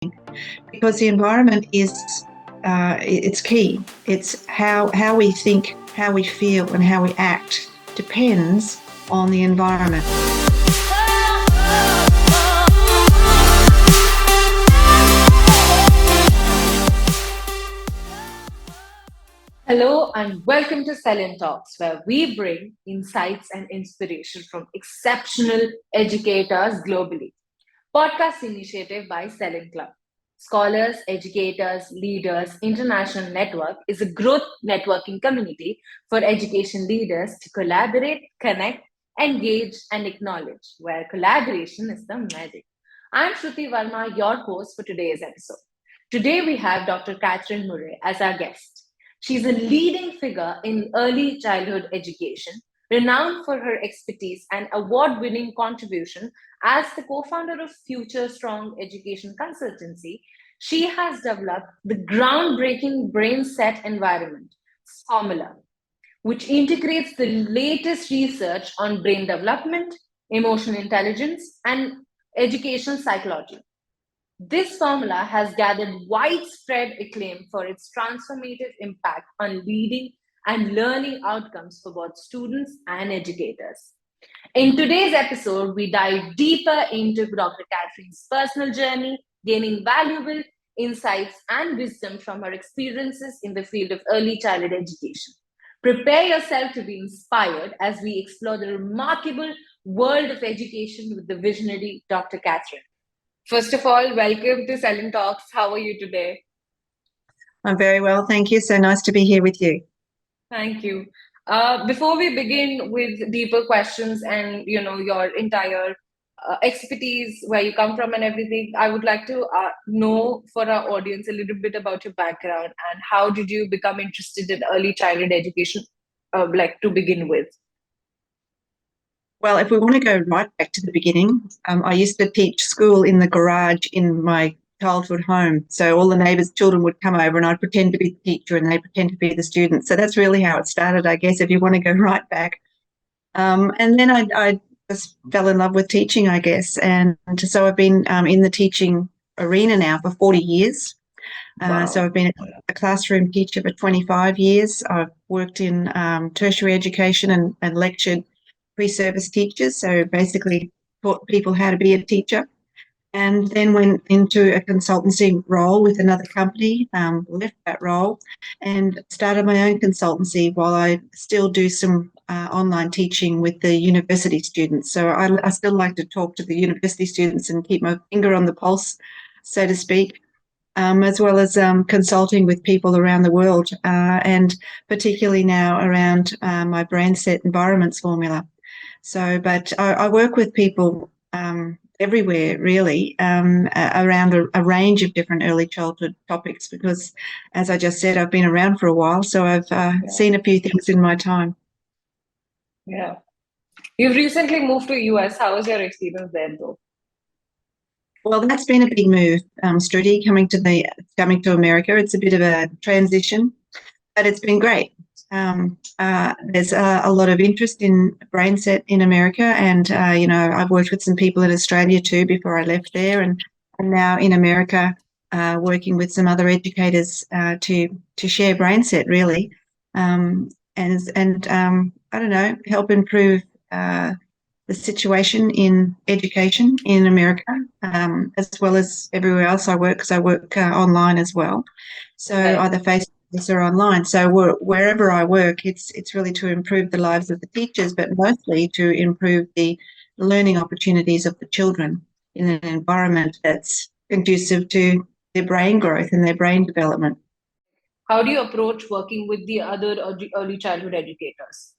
because the environment is it's key. It's how we think, how we feel, and how we act depends on the environment. Hello and welcome to SELINTalks, where we bring insights and inspiration from exceptional educators globally. Podcast initiative by Selin Club. Scholars, educators, leaders, international network is a growth networking community for education leaders to collaborate, connect, engage, and acknowledge, where collaboration is the magic. I'm Shruti Verma, your host for today's episode. Today we have Dr. Kathryn Murray as our guest. She's a leading figure in early childhood education, renowned for her expertise and award winning contribution as the co founder of Future Strong Education Consultancy. She has developed the groundbreaking brain set environment formula, which integrates the latest research on brain development, emotional intelligence, and educational psychology. This formula has gathered widespread acclaim for its transformative impact on leading and learning outcomes for both students and educators. In today's episode, we dive deeper into Dr. Kathryn's personal journey, gaining valuable insights and wisdom from her experiences in the field of early childhood education. Prepare yourself to be inspired as we explore the remarkable world of education with the visionary Dr. Kathryn. First of all, welcome to SELINTalks. How are you today? I'm very well, thank you. So nice to be here with you. Thank you. Before we begin with deeper questions and your entire expertise, where you come from and everything, I would like to know for our audience a little bit about your background and how did you become interested in early childhood education, to begin with? Well, if we want to go right back to the beginning, I used to teach school in the garage in my childhood home. So all the neighbours' children would come over and I'd pretend to be the teacher and they'd pretend to be the student. So that's really how it started, I guess, if you want to go right back. And then I just fell in love with teaching, I guess. And so I've been in the teaching arena now for 40 years. Wow. So I've been a classroom teacher for 25 years. I've worked in tertiary education and lectured pre-service teachers, so basically taught people how to be a teacher, and then went into a consultancy role with another company, left that role and started my own consultancy while I still do some online teaching with the university students. So I still like to talk to the university students and keep my finger on the pulse, so to speak, as well as consulting with people around the world, and particularly now around my brain set environments formula. So, but I work with people everywhere, really, around a range of different early childhood topics because, as I just said, I've been around for a while, so I've seen a few things in my time. Yeah. You've recently moved to US. How was your experience there, though? Well, that's been a big move, Shruti, coming to America. It's a bit of a transition, but it's been great. There's a lot of interest in brain set in America, and I've worked with some people in Australia too before I left there, and now in America, working with some other educators to share brain set really, and I don't know, help improve the situation in education in America, as well as everywhere else I work, because I work online as well. So either face-to-face or online. So wherever I work, it's really to improve the lives of the teachers, but mostly to improve the learning opportunities of the children in an environment that's conducive to their brain growth and their brain development. How do you approach working with the other early childhood educators?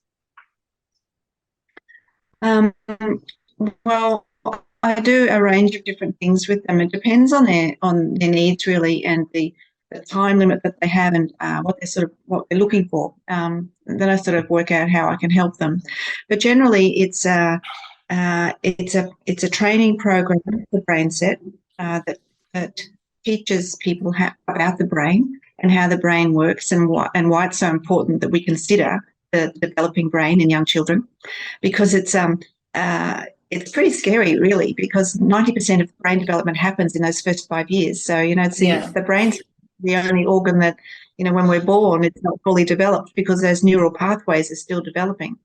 Well, I do a range of different things with them. It depends on their needs really, and the time limit that they have, and what they're looking for. Then I sort of work out how I can help them. But generally, it's a training program, the brain set, that teaches people about the brain and how the brain works, and why it's so important that we consider the developing brain in young children, because it's it's pretty scary, really, because 90% of brain development happens in those first 5 years. So, it's the brain's the only organ that, when we're born, it's not fully developed because those neural pathways are still developing.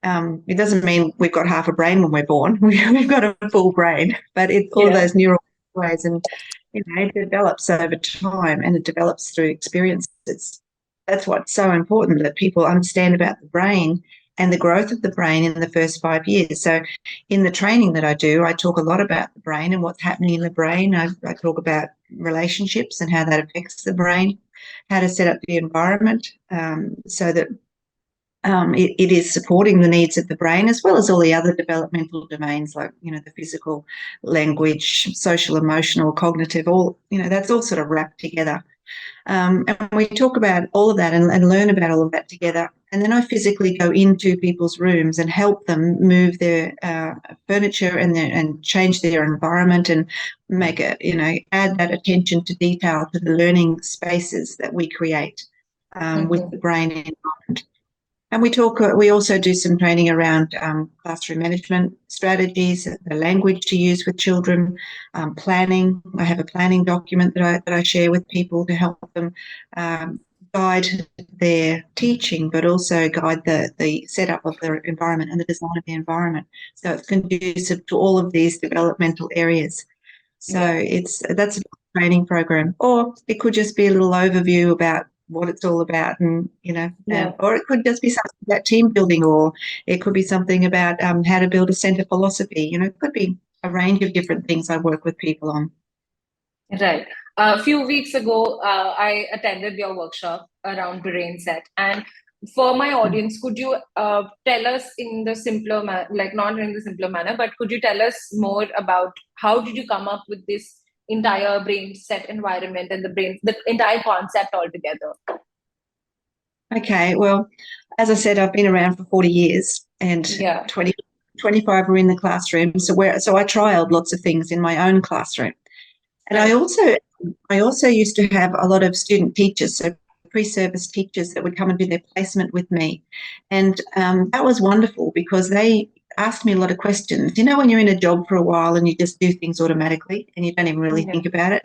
It doesn't mean we've got half a brain when we're born. We've got a full brain, but it's all those neural pathways, and it develops over time, and it develops through experiences. That's what's so important, that people understand about the brain and the growth of the brain in the first 5 years. So in the training that I do, I talk a lot about the brain and what's happening in the brain. I talk about relationships and how that affects the brain, how to set up the environment so that it is supporting the needs of the brain, as well as all the other developmental domains like, the physical, language, social, emotional, cognitive, all, that's all sort of wrapped together. And we talk about all of that and learn about all of that together. And then I physically go into people's rooms and help them move their furniture and change their environment and make it, add that attention to detail to the learning spaces that we create with the brain environment. And we also do some training around classroom management strategies, the language to use with children, planning. I have a planning document that I share with people to help them guide their teaching, but also guide the setup of their environment and the design of the environment. So it's conducive to all of these developmental areas. So that's a training program. Or it could just be a little overview about what it's all about, and or it could just be something about team building, or it could be something about how to build a centre philosophy. It could be a range of different things I work with people on. Right. A few weeks ago, I attended your workshop around brain set, and for my audience, could you tell us in the simpler not in the simpler manner, but could you tell us more about how did you come up with this entire brain set environment and the entire concept altogether? Okay, well, as I said, I've been around for 40 years, and 25 were in the classroom. So I trialed lots of things in my own classroom. And I also used to have a lot of student teachers, so pre-service teachers that would come and do their placement with me. And that was wonderful because they asked me a lot of questions. When you're in a job for a while and you just do things automatically and you don't even really think about it.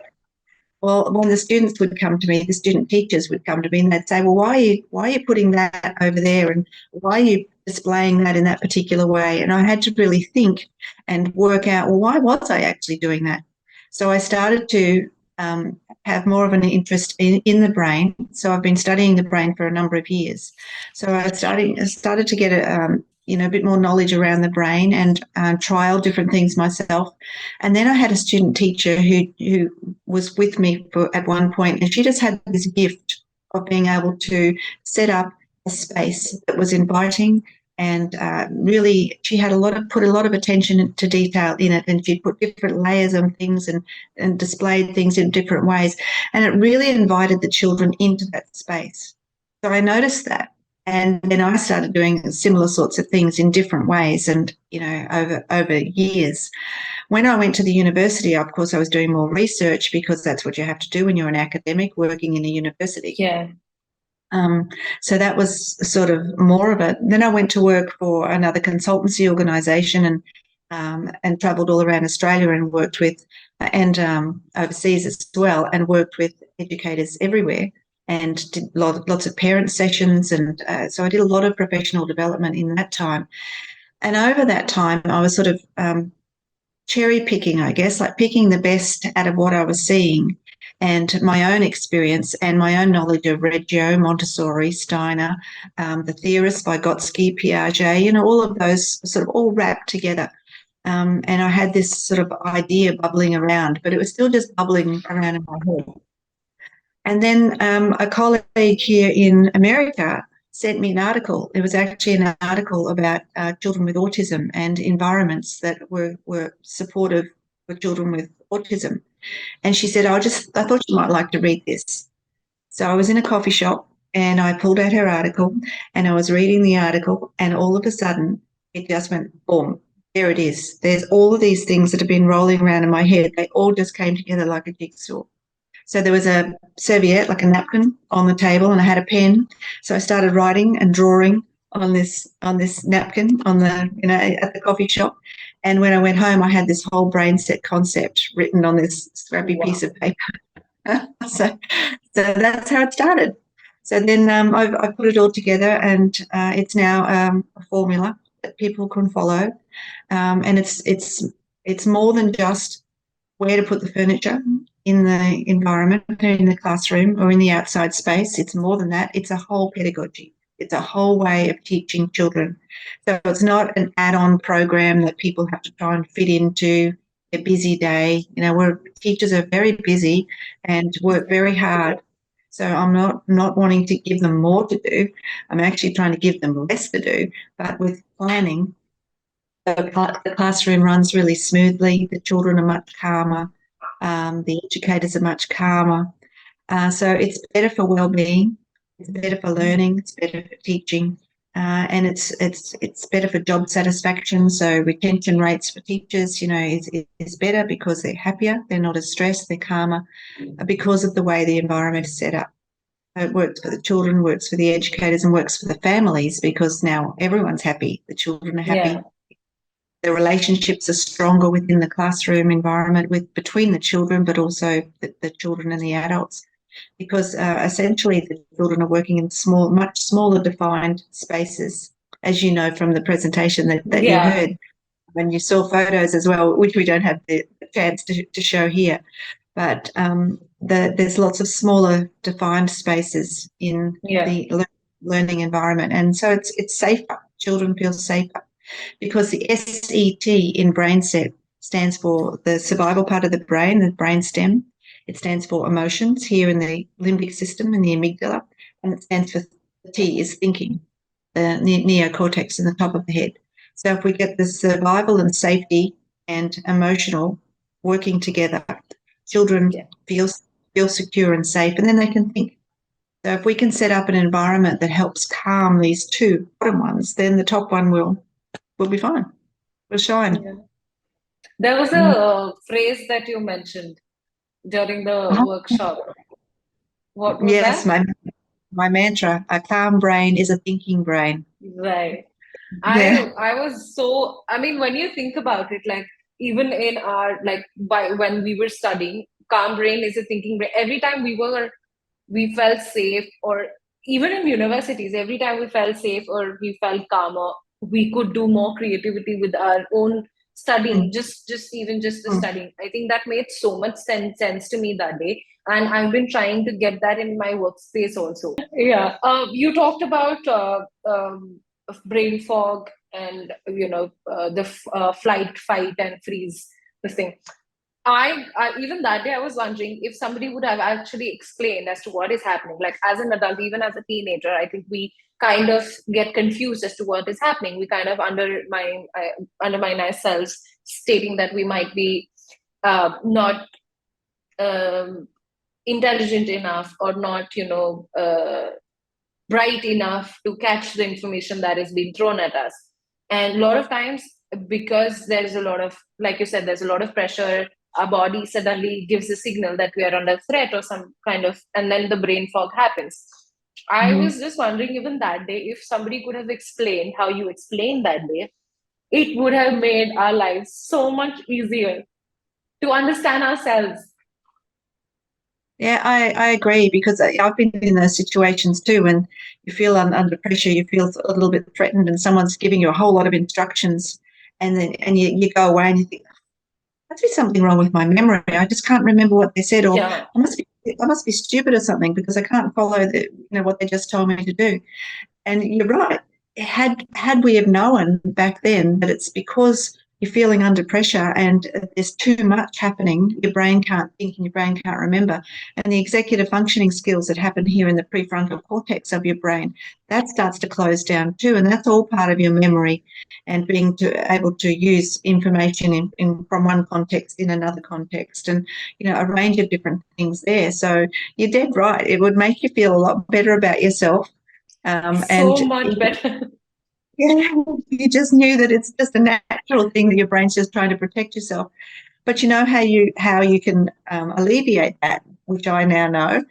Well, when the students would come to me, the student teachers would come to me and they'd say, well, why are you putting that over there, and why are you displaying that in that particular way? And I had to really think and work out, well, why was I actually doing that? So I started to have more of an interest in the brain. So I've been studying the brain for a number of years. So I started to get a bit more knowledge around the brain and trial different things myself. And then I had a student teacher who was with me at one point, and she just had this gift of being able to set up a space that was inviting. And really, she had put a lot of attention to detail in it, and she'd put different layers on things and displayed things in different ways. And it really invited the children into that space. So I noticed that. And then I started doing similar sorts of things in different ways, and over years. When I went to the university, of course, I was doing more research because that's what you have to do when you're an academic working in a university. Yeah. So that was sort of more of it. Then I went to work for another consultancy organisation and travelled all around Australia and worked with and overseas as well, and worked with educators everywhere, and did lots of parent sessions, and so I did a lot of professional development in that time. And over that time, I was sort of cherry picking, I guess, like picking the best out of what I was seeing, and my own experience and my own knowledge of Reggio, Montessori, Steiner, the theorists, Vygotsky, Piaget, all of those sort of all wrapped together. And I had this sort of idea bubbling around, but it was still just bubbling around in my head. And then a colleague here in America sent me an article. It was actually an article about children with autism and environments that were supportive for children with autism. And she said, I thought you might like to read this. So I was in a coffee shop and I pulled out her article and I was reading the article, and all of a sudden it just went boom. There it is. There's all of these things that have been rolling around in my head. They all just came together like a jigsaw. So there was a serviette, like a napkin, on the table, and I had a pen. So I started writing and drawing on this napkin at the coffee shop. And when I went home, I had this whole brain set concept written on this scrappy piece of paper. so that's how it started. So then I put it all together, and it's now a formula that people can follow, and it's more than just where to put the furniture in the environment, in the classroom or in the outside space. It's more than that. It's a whole pedagogy. It's a whole way of teaching children. So it's not an add-on program that people have to try and fit into a busy day. You know, where teachers are very busy and work very hard. So I'm not wanting to give them more to do. I'm actually trying to give them less to do. But with planning, the classroom runs really smoothly. The children are much calmer. The educators are much calmer. So it's better for well-being. It's better for learning. It's better for teaching. And it's better for job satisfaction. So retention rates for teachers, is better because they're happier. They're not as stressed. They're calmer because of the way the environment is set up. It works for the children, works for the educators, and works for the families because now everyone's happy. The children are happy. Yeah. The relationships are stronger within the classroom environment between the children, but also the children and the adults, because essentially the children are working in much smaller defined spaces, as you know from the presentation that you heard when you saw photos as well, which we don't have the chance to show here. But there's lots of smaller defined spaces in the learning environment, and so it's safer. Children feel safer. Because the SET in brain set stands for the survival part of the brain, the brain stem. It stands for emotions here in the limbic system, in the amygdala, and it stands for the T is thinking, the neocortex in the top of the head. So if we get the survival and safety and emotional working together, children feel secure and safe, and then they can think. So if we can set up an environment that helps calm these two bottom ones, then the top one will be fine. We'll shine. Yeah. There was a phrase that you mentioned during the workshop. What was Yes, that? my mantra, a calm brain is a thinking brain. Right. Yeah. I was so, I mean, when you think about it, like even in our, like when we were studying, calm brain is a thinking brain. Every time we felt safe, or even in universities, every time we felt safe or we felt calmer, we could do more creativity with our own studying, just the studying. I think that made so much sense to me that day. And I've been trying to get that in my workspace also. Yeah. You talked about brain fog and the flight, fight, and freeze. This thing. I even that day I was wondering if somebody would have actually explained as to what is happening. Like as an adult, even as a teenager, I think we kind of get confused as to what is happening. We kind of undermine ourselves, stating that we might be not intelligent enough or not, bright enough to catch the information that is being thrown at us. And a lot of times, because there's a lot of, like you said, there's a lot of pressure, our body suddenly gives a signal that we are under threat or some kind of, and then the brain fog happens. I was just wondering, even that day, if somebody could have explained how you explained that day, it would have made our lives so much easier to understand ourselves. Yeah, I agree, because I've been in those situations too when you feel under pressure, you feel a little bit threatened, and someone's giving you a whole lot of instructions, and then you go away and you think, must be something wrong with my memory. I just can't remember what they said, or I must be stupid or something because I can't follow what they just told me to do. And you're right. Had we have known back then that it's because you're feeling under pressure and there's too much happening, your brain can't think and your brain can't remember. And the executive functioning skills that happen here in the prefrontal cortex of your brain, that starts to close down too. And that's all part of your memory and being able to use information from one context in another context, and a range of different things there. So you're dead right. It would make you feel a lot better about yourself. So much better. Yeah, you just knew that it's just a natural thing that your brain's just trying to protect yourself. But you know how you can alleviate that, which I now know,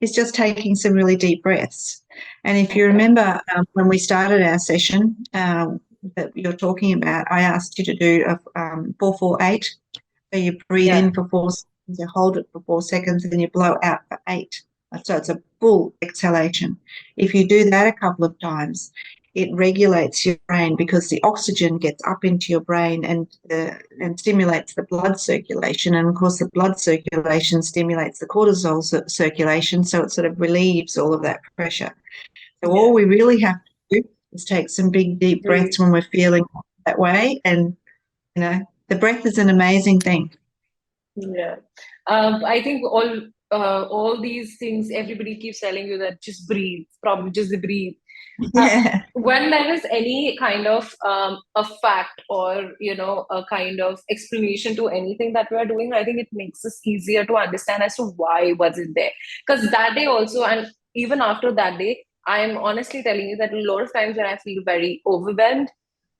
is just taking some really deep breaths. And if you remember when we started our session, that you're talking about, I asked you to do a 4-4-8. So you breathe in for 4 seconds, you hold it for 4 seconds, and you blow out for 8. So it's a full exhalation. If you do that a couple of times, it regulates your brain because the oxygen gets up into your brain and stimulates the blood circulation. And of course, the blood circulation stimulates the cortisol circulation, so it sort of relieves all of that pressure. So all we really have to do is take some big, deep breaths when we're feeling that way. And, you know, the breath is an amazing thing. Yeah. I think all these things, everybody keeps telling you that just breathe, probably just breathe. Yeah. When there is any kind of a fact or, you know, a kind of explanation to anything that we are doing, I think it makes us easier to understand as to why was it there. Because that day also, and even after that day, I am honestly telling you that a lot of times when I feel very overwhelmed,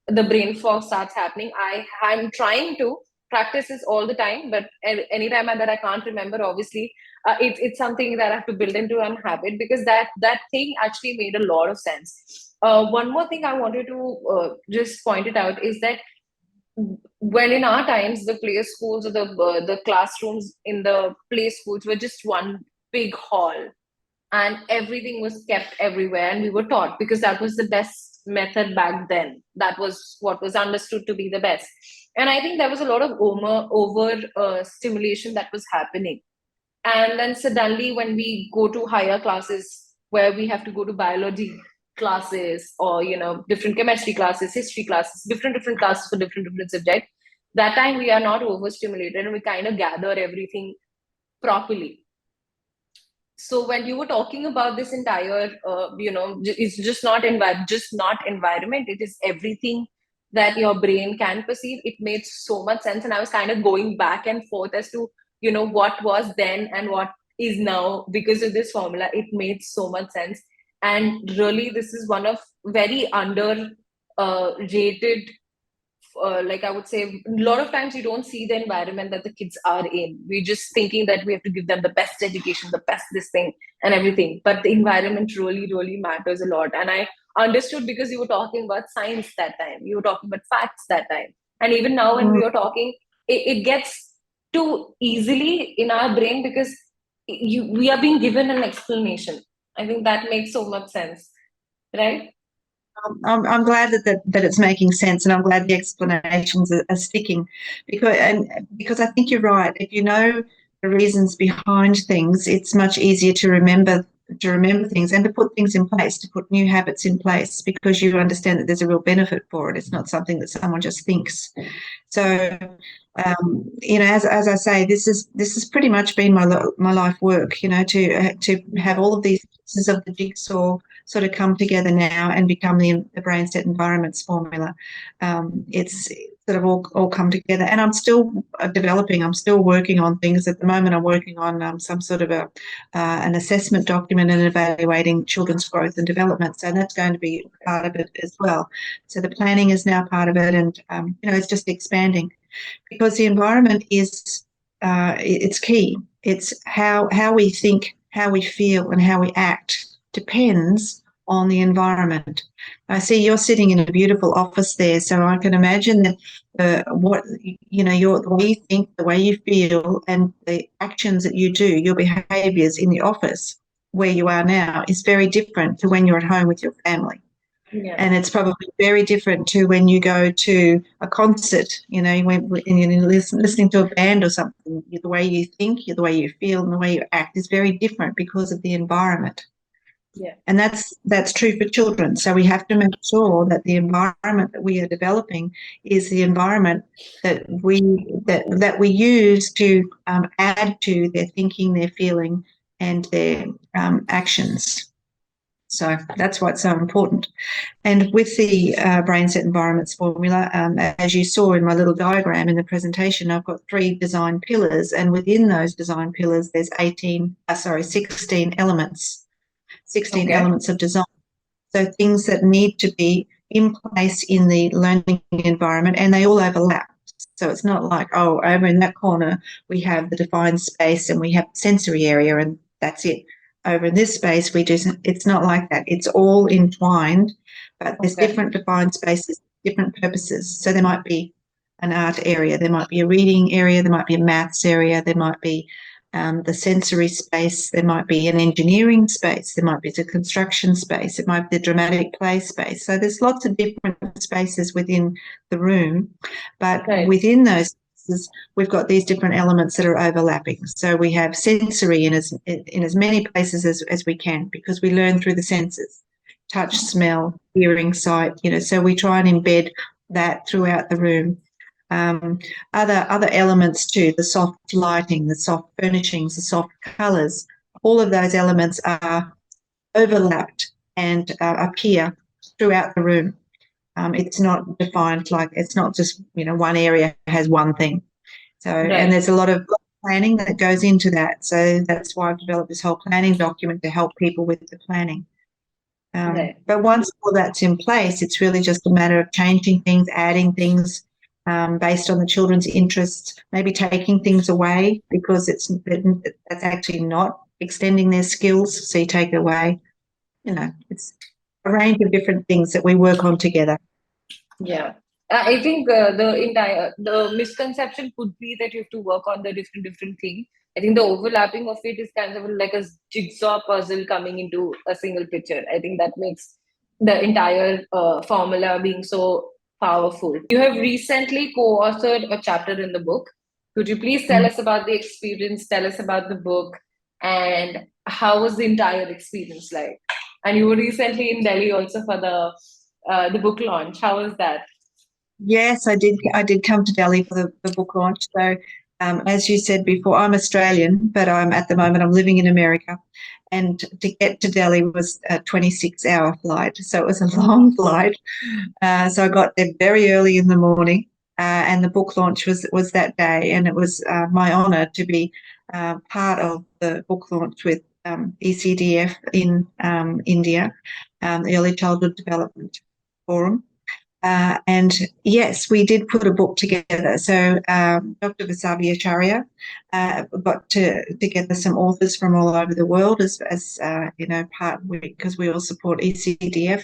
the brain fog starts happening. I'm trying to practice this all the time, but anytime that I can't remember, obviously, it's something that I have to build into a habit, because that thing actually made a lot of sense. One more thing I wanted to just point it out is that when in our times the play schools or the classrooms in the play schools were just one big hall, and everything was kept everywhere, and we were taught because that was the best method back then. That was what was understood to be the best. And I think there was a lot of over stimulation that was happening. And then suddenly when we go to higher classes where we have to go to biology classes, or, you know, different chemistry classes, history classes, different classes for different subjects, that time we are not overstimulated and we kind of gather everything properly. So when you were talking about this entire, you know, it's just not environment, it is everything that your brain can perceive. It made so much sense, and I was kind of going back and forth as to, you know, what was then and what is now because of this formula. It made so much sense, and really, this is one of very under rated, like I would say, a lot of times you don't see the environment that the kids are in. We're just thinking that we have to give them the best education, the best this thing and everything. But the environment really, really matters a lot. And I understood because you were talking about science that time. You were talking about facts that time. And even now when we are talking, it gets too easily in our brain because we are being given an explanation. I think that makes so much sense, right? I'm glad that it's making sense, and I'm glad the explanations are sticking, because I think you're right. If you know the reasons behind things, it's much easier to remember things and to put things in place, to put new habits in place, because you understand that there's a real benefit for it. It's not something that someone just thinks. So, you know, as I say, this has pretty much been my life work. You know, to have all of these pieces of the jigsaw sort of come together now and become the brain set environments formula. It's sort of all come together, and I'm still developing. I'm still working on things at the moment. I'm working on some sort of an assessment document and evaluating children's growth and development. So that's going to be part of it as well. So the planning is now part of it, and you know, it's just expanding, because the environment is it's key. It's how we think, how we feel, and how we act depends on the environment. I see you're sitting in a beautiful office there, so I can imagine that what you know, the way you think, the way you feel, and the actions that you do, your behaviours in the office where you are now is very different to when you're at home with your family. Yeah. And it's probably very different to when you go to a concert, you know, when you're listening to a band or something. The way you think, the way you feel, and the way you act is very different because of the environment. Yeah. And that's true for children. So we have to make sure that the environment that we are developing is the environment that we use to add to their thinking, their feeling, and their actions. So that's why it's so important. And with the brain set environments formula, as you saw in my little diagram in the presentation, I've got 3 design pillars, and within those design pillars, there's 16 elements. 16 elements of design. So things that need to be in place in the learning environment, and they all overlap. So it's not like, oh, over in that corner we have the defined space and we have sensory area and that's it. Over in this space it's not like that. It's all entwined, but there's different defined spaces, different purposes. So there might be an art area, there might be a reading area, there might be a maths area, there might be the sensory space, there might be an engineering space, there might be a construction space, it might be the dramatic play space. So there's lots of different spaces within the room, but within those spaces, we've got these different elements that are overlapping. So we have sensory in as many places as we can, because we learn through the senses: touch, smell, hearing, sight. So we try and embed that throughout the room. Other elements too, the soft lighting, the soft furnishings, the soft colours, all of those elements are overlapped and appear throughout the room. It's not defined, like it's not just, one area has one thing. So, and there's a lot of planning that goes into that. So that's why I've developed this whole planning document to help people with the planning. But once all that's in place, it's really just a matter of changing things, adding things, based on the children's interests, maybe taking things away because that's actually not extending their skills, so you take it away. It's a range of different things that we work on together. Yeah. I think the misconception could be that you have to work on the different things. I think the overlapping of it is kind of like a jigsaw puzzle coming into a single picture. I think that makes the entire formula being so powerful. You have recently co-authored a chapter in the book. Could you please tell us about the experience, tell us about the book, and how was the entire experience like? And you were recently in Delhi also for the book launch. How was that? Yes, I did. I did come to Delhi for the book launch. So, as you said before, I'm Australian, but at the moment I'm living in America, and to get to Delhi was a 26-hour flight. So it was a long flight. So I got there very early in the morning, and the book launch was that day, and it was my honour to be part of the book launch with ECDF in India, the Early Childhood Development Forum. And yes, we did put a book together. So Dr. Vasavi Acharya got together some authors from all over the world as because we all support ECDF.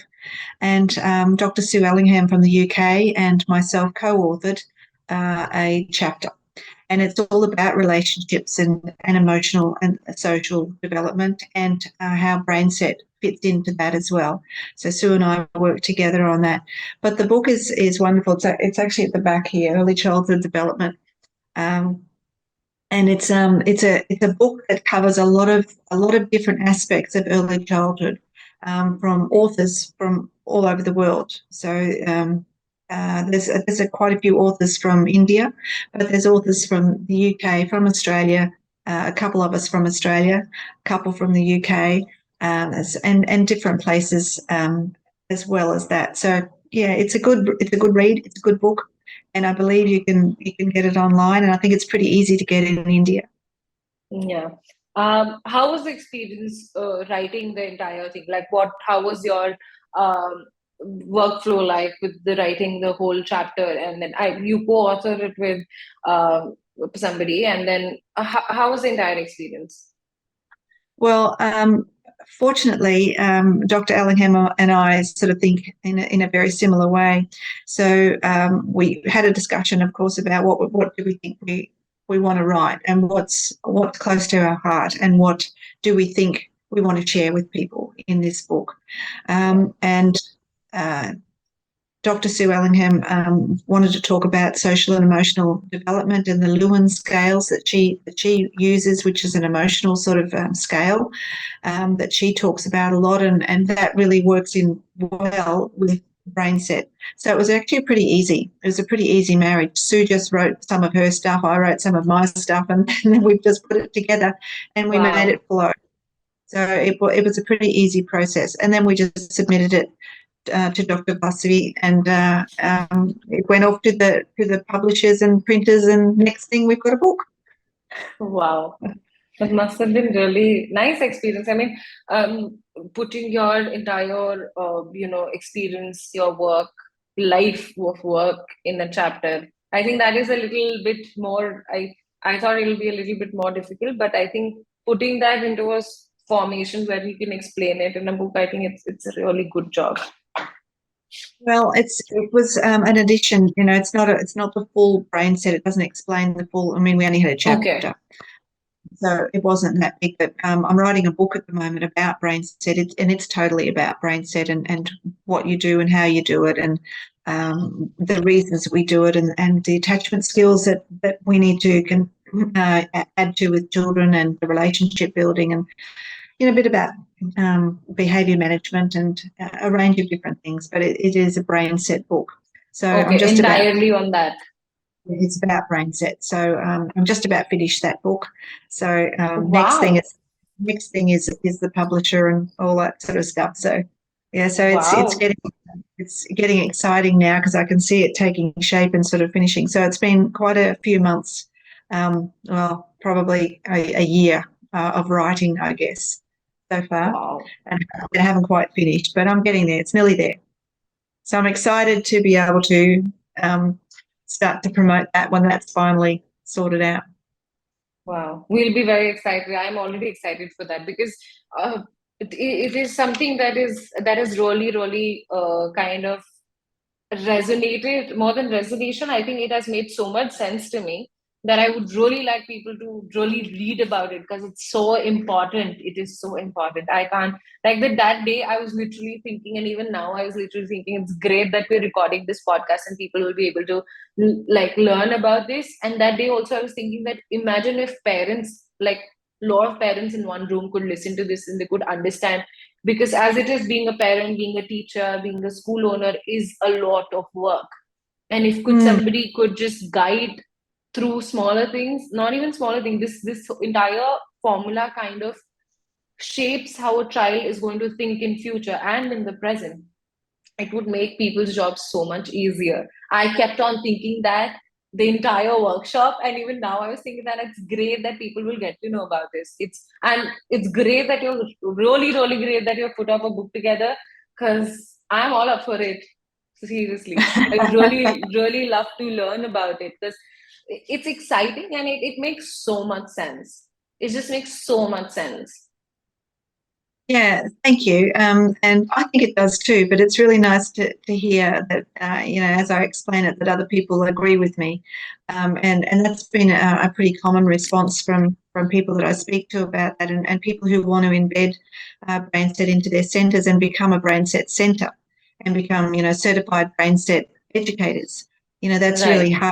And Dr. Sue Ellingham from the UK and myself co-authored a chapter. And it's all about relationships and emotional and social development, and how brain set fits into that as well. So Sue and I work together on that. But the book is wonderful. It's actually at the back here, Early Childhood Development. And it's a book that covers a lot of different aspects of early childhood, from authors from all over the world. So there's quite a few authors from India, but there's authors from the UK, from Australia, a couple of us from Australia, a couple from the UK, and different places as well as that. So yeah, it's a good read. It's a good book, and I believe you can get it online, and I think it's pretty easy to get it in India. Yeah. How was the experience writing the entire thing? Like, how was your workflow like with the writing the whole chapter, and then you co-authored it with somebody, and then how was the entire experience? Well, fortunately, Dr. Ellingham and I sort of think in a very similar way. So we had a discussion, of course, about what do we think we want to write, and what's close to our heart, and what do we think we want to share with people in this book. And Dr. Sue Ellingham wanted to talk about social and emotional development and the Lewin scales that she uses, which is an emotional sort of scale that she talks about a lot, and that really works in well with brain set. So it was actually pretty easy. It was a pretty easy marriage. Sue just wrote some of her stuff, I wrote some of my stuff, and then we just put it together and we made it flow. So it was a pretty easy process, and then we just submitted it to Dr. Vasavi, and it went off to the publishers and printers, and next thing we've got a book. Wow, that must have been really nice experience. I mean, putting your entire experience, your work, life of work in a chapter. I think that is a little bit more. I thought it will be a little bit more difficult, but I think putting that into a formation where you can explain it in a book, I think it's a really good job. Well, it was an addition. It's not the full brain set. It doesn't explain the full. I mean, we only had a Okay. chapter, so it wasn't that big. But I'm writing a book at the moment about brain set, and it's totally about brain set and what you do and how you do it, and the reasons we do it, and the attachment skills that we need to add to with children, and the relationship building, and a bit about behavior management, and a range of different things. But it is a brain set book. So I'm Okay, just about. entirely on that. It's about brain set. So I'm just about finished that book. So Wow. next thing is the publisher and all that sort of stuff. So yeah, so Wow. it's getting exciting now, because I can see it taking shape and sort of finishing. So it's been quite a few months, well, probably a year of writing, I guess, so far, Wow. and I haven't quite finished, but I'm getting there. It's nearly there. So I'm excited to be able to start to promote that when that's finally sorted out. Wow. We'll be very excited. I'm already excited for that because it is something that is really, really kind of resonated more than resonation. I think it has made so much sense to me that I would really like people to really read about it because it's so important. It is so important. I can't like that day I was literally thinking, and even now I was literally thinking it's great that we're recording this podcast and people will be able to like learn about this. And that day also I was thinking that imagine if parents like a lot of parents in one room could listen to this and they could understand, because as it is, being a parent, being a teacher, being a school owner is a lot of work. And if could Mm, somebody could just guide through smaller things, not even smaller things, this entire formula kind of shapes how a child is going to think in future and in the present. It would make people's jobs so much easier. I kept on thinking that the entire workshop, and even now I was thinking that it's great that people will get to know about this. It's great that you're really, really great that you've put up a book together, because I'm all up for it. Seriously. I would really, really love to learn about it because it's exciting and it makes so much sense. It just makes so much sense. yeah, thank you. And I think it does too, but it's really nice to hear that, as I explain it, that other people agree with me. And that's been a pretty common response from people that I speak to about that, and people who want to embed BrainSet into their centres and become a BrainSet centre and become, certified BrainSet educators. That's really Right.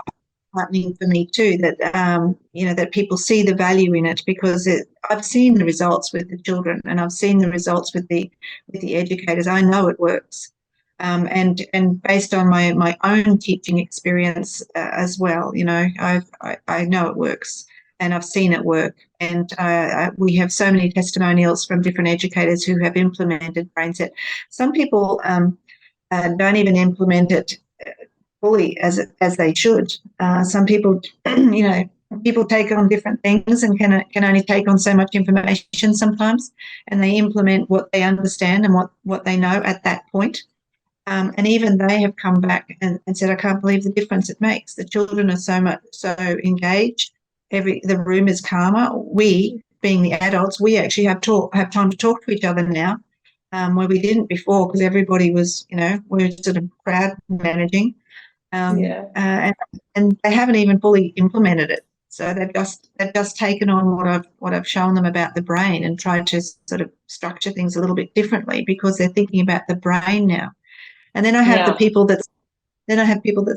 heartening for me too, that that people see the value in it, because I've seen the results with the children, and I've seen the results with the educators. I know it works, and based on my own teaching experience as well, I know it works, and I've seen it work, and we have so many testimonials from different educators who have implemented BrainSet. Some people don't even implement it fully as they should. Some people, people take on different things and can only take on so much information sometimes, and they implement what they understand and what they know at that point. And even they have come back and said, I can't believe the difference it makes. The children are so engaged. The room is calmer. We, being the adults, we actually have time to talk to each other now, where we didn't before, because everybody was, we were sort of crowd managing. Yeah. And they haven't even fully implemented it. So they've just taken on what I've shown them about the brain and tried to sort of structure things a little bit differently, because they're thinking about the brain now. And then I have Yeah. people that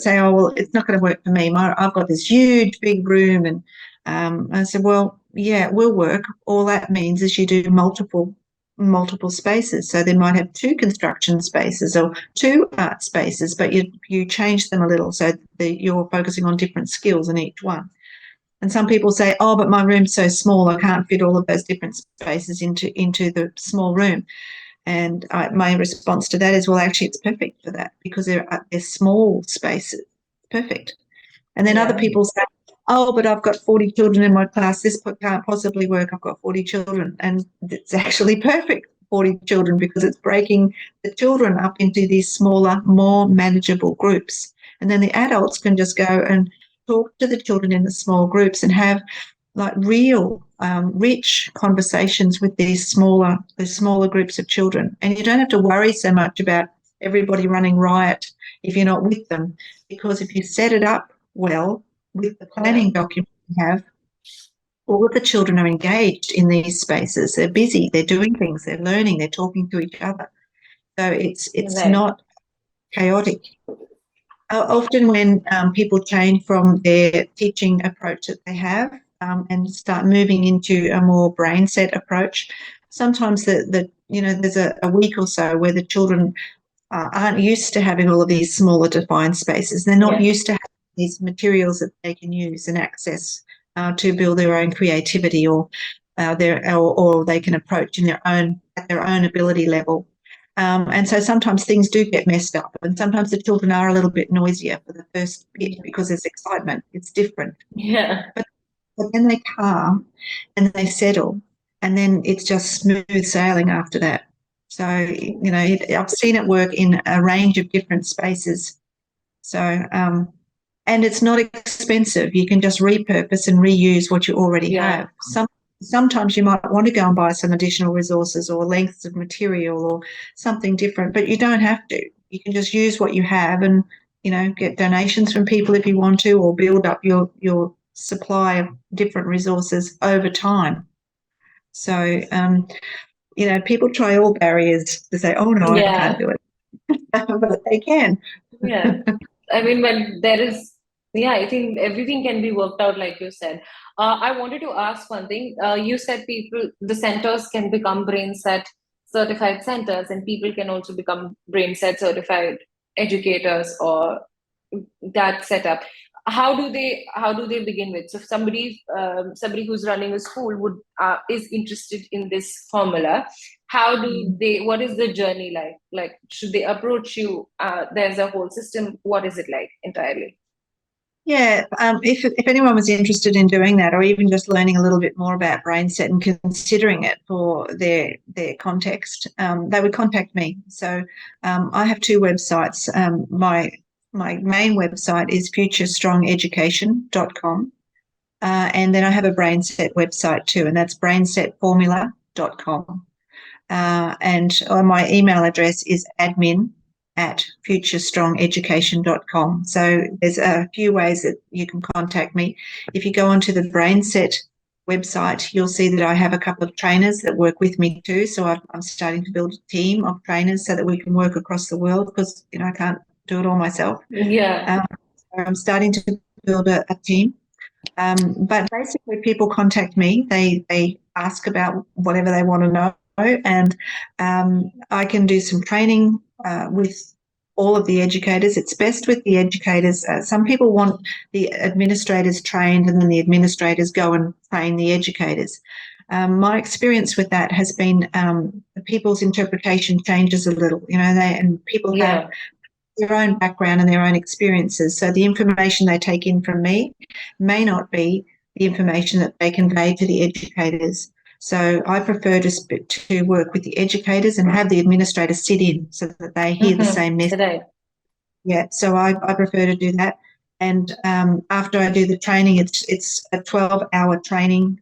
say, oh, well, it's not going to work for me. I've got this huge big room. And I said, well, yeah, it will work. All that means is you do multiple spaces. So they might have two construction spaces or two art spaces, but you change them a little so that you're focusing on different skills in each one. And some people say, oh, but my room's so small, I can't fit all of those different spaces into the small room. And my response to that is, well, actually, it's perfect for that, because they're small spaces. Perfect. And then other Yeah. people say, oh, but I've got 40 children in my class. This can't possibly work. I've got 40 children. And it's actually perfect, 40 children, because it's breaking the children up into these smaller, more manageable groups. And then the adults can just go and talk to the children in the small groups and have like real rich conversations with these smaller groups of children. And you don't have to worry so much about everybody running riot if you're not with them. Because if you set it up well with the planning document you have, all of the children are engaged in these spaces. They're busy, they're doing things, they're learning, they're talking to each other. So it's not chaotic. Often when people change from their teaching approach that they have and start moving into a more brain set approach, sometimes there's a week or so where the children aren't used to having all of these smaller defined spaces. They're not used to having these materials that they can use and access to build their own creativity or they can approach at their own ability level. And so sometimes things do get messed up, and sometimes the children are a little bit noisier for the first bit because there's excitement. It's different. Yeah. But then they calm and they settle, and then it's just smooth sailing after that. So, I've seen it work in a range of different spaces. So, and it's not expensive. You can just repurpose and reuse what you already have. Sometimes you might want to go and buy some additional resources or lengths of material or something different, but you don't have to. You can just use what you have and, get donations from people if you want to, or build up your supply of different resources over time. So, people try all barriers to say, oh, no, I can't do it. But they can. Yeah. I mean, when there is, I think everything can be worked out, like you said. I wanted to ask one thing. You said the centers can become brain set certified centers, and people can also become brain set certified educators or that setup. How do they begin with? So if somebody who's running a school is interested in this formula, what is the journey like? Like, should they approach you? There's a whole system. What is it like entirely? Yeah, if anyone was interested in doing that, or even just learning a little bit more about brainset and considering it for their context, they would contact me. So I have two websites. My main website is futurestrongeducation.com, and then I have a brainset website too, and that's brainsetformula.com. And my email address is admin@futurestrongeducation.com. So there's a few ways that you can contact me. If you go onto the Brainset website, you'll see that I have a couple of trainers that work with me too. So I'm starting to build a team of trainers so that we can work across the world, because I can't do it all myself. Yeah. So I'm starting to build a team. But basically, people contact me. They ask about whatever they want to know, and I can do some training with all of the educators. It's best with the educators. Some people want the administrators trained, and then the administrators go and train the educators. My experience with that has been people's interpretation changes a little, and people have their own background and their own experiences. So the information they take in from me may not be the information that they convey to the educators. So I prefer to work with the educators and have the administrators sit in so that they hear the same message. Right. Yeah, so I prefer to do that. And after I do the training, it's a 12-hour training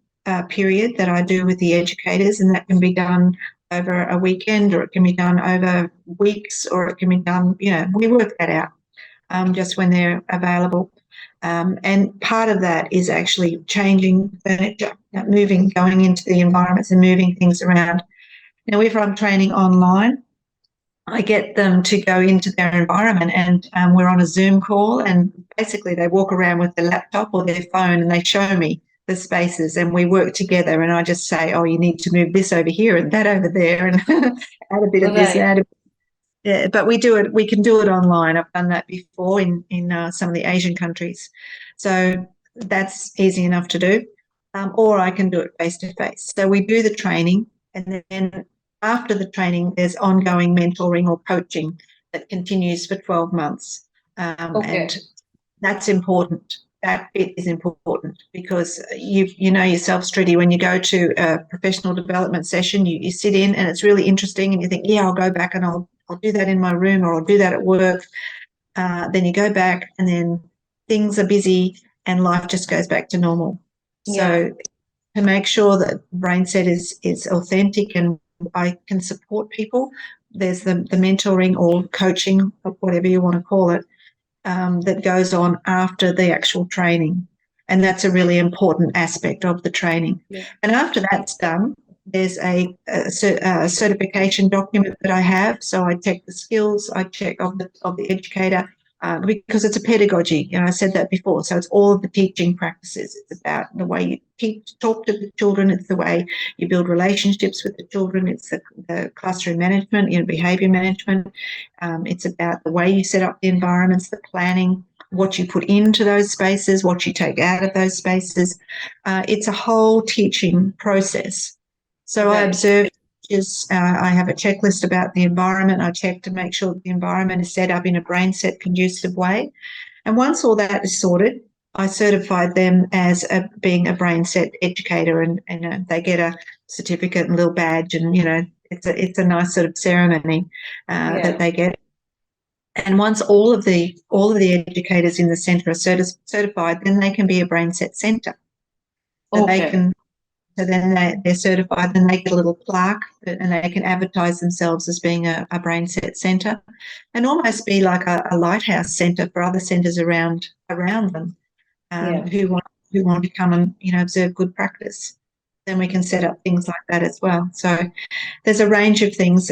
period that I do with the educators, and that can be done over a weekend, or it can be done over weeks, or it can be done, we work that out just when they're available. And part of that is actually changing furniture, going into the environments and moving things around. Now, if I'm training online, I get them to go into their environment, and we're on a Zoom call, and basically they walk around with their laptop or their phone and they show me the spaces, and we work together, and I just say, oh, you need to move this over here and that over there, and add a bit of this and add a bit. Yeah, but we can do it online. I've done that before in some of the Asian countries. So that's easy enough to do. Or I can do it face to face. So we do the training, and then after the training, there's ongoing mentoring or coaching that continues for 12 months. And that's important. That bit is important, because you know yourself, Shruti, when you go to a professional development session, you sit in and it's really interesting, and you think, yeah, I'll go back and I'll do that in my room, or I'll do that at work. Then you go back, and then things are busy and life just goes back to normal. So to make sure that Brainset is authentic and I can support people, there's the mentoring or coaching, or whatever you want to call it, that goes on after the actual training. And that's a really important aspect of the training. Yeah. And after that's done, there's a certification document that I have. So I check the skills, I check of the educator, because it's a pedagogy. I said that before. So it's all of the teaching practices. It's about the way you talk to the children. It's the way you build relationships with the children. It's the classroom management, behaviour management. It's about the way you set up the environments, the planning, what you put into those spaces, what you take out of those spaces. It's a whole teaching process. So Right. I observe I have a checklist about the environment. I check to make sure that the environment is set up in a brain set conducive way. And once all that is sorted, I certified them as being a brain set educator, and they get a certificate and a little badge, and it's a nice sort of ceremony that they get. And once all of the educators in the centre are certified, then they can be a brain set centre. So then they're certified, then they get a little plaque, and they can advertise themselves as being a brain set centre, and almost be like a lighthouse centre for other centres around them who want to come and observe good practice. Then we can set up things like that as well. So there's a range of things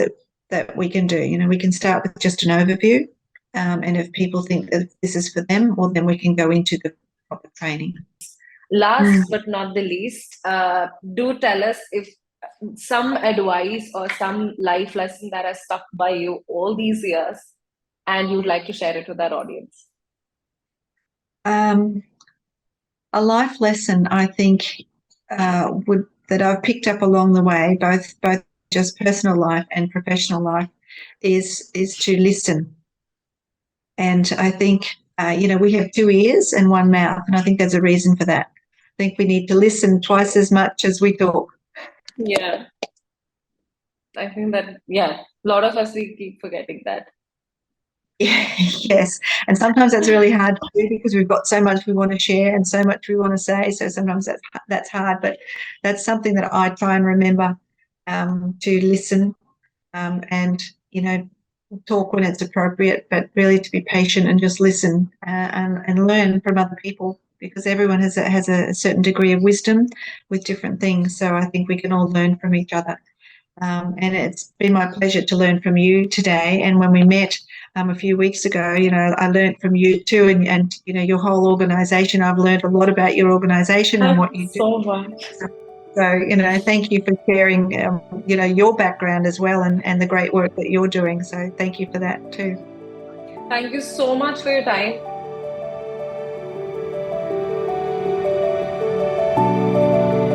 that we can do. We can start with just an overview, and if people think that this is for them, well, then we can go into the proper training. Last but not the least, do tell us if some advice or some life lesson that has stuck by you all these years and you'd like to share it with our audience. A life lesson, I think, that I've picked up along the way, both just personal life and professional life, is to listen. And I think, we have 2 ears and 1 mouth, and I think there's a reason for that. I think we need to listen twice as much as we talk. Yeah. I think that, a lot of us, we keep forgetting that. Yes. And sometimes that's really hard to do because we've got so much we want to share and so much we want to say. So sometimes that's hard, but that's something that I try and remember, to listen, and, talk when it's appropriate, but really to be patient and just listen, and learn from other people, because everyone has a certain degree of wisdom with different things. So I think we can all learn from each other. And it's been my pleasure to learn from you today. And when we met a few weeks ago, I learned from you too, and your whole organisation. I've learned a lot about your organisation and what you do. So much. So, thank you for sharing, your background as well, and the great work that you're doing. So thank you for that too. Thank you so much for your time.